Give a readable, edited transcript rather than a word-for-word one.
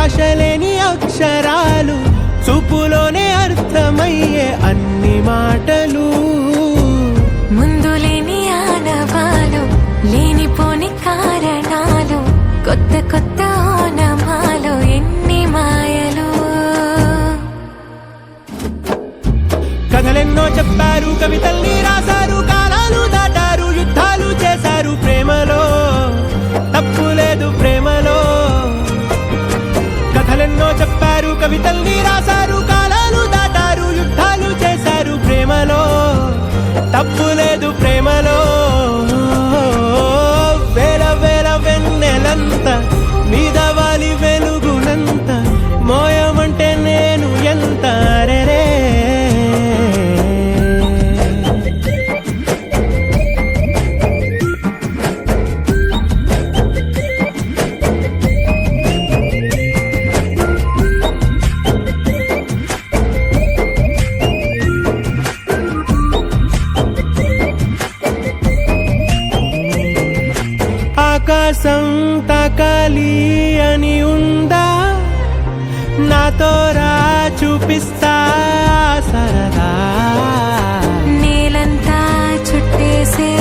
భాషలేని అక్షరాలు, చూపులోనే అర్థమయ్యే అన్ని మాటలు. ముందు లేని ఆనవాలు, లేనిపోని కారణాలు, కొత్త కొత్త ఓనమాలు, ఎన్ని మాయలు. కథలెన్నో చెప్పారు, కవితల్ని రాశారు, కాలాలు దాటారు, యుద్ధాలు చేశారు. ప్రేమలో తప్పు లేదు, ప్రేమలో. కథలెన్నో చెప్పారు, కవితల్ని రాశారు, కాలాలు దాటారు, యుద్ధాలు చేశారు. ప్రేమలో తప్పు లేదు, ప్రేమలో. వేల వేల వెన్నెలంత మీద వాలి వెలుగునంత, మోయమంటే నేను ఎంత రే. ఆకాశం తాకాలి అని ఉందా, నాతో రా చూపిస్తా సరదా. నేలంతా చుట్టేసే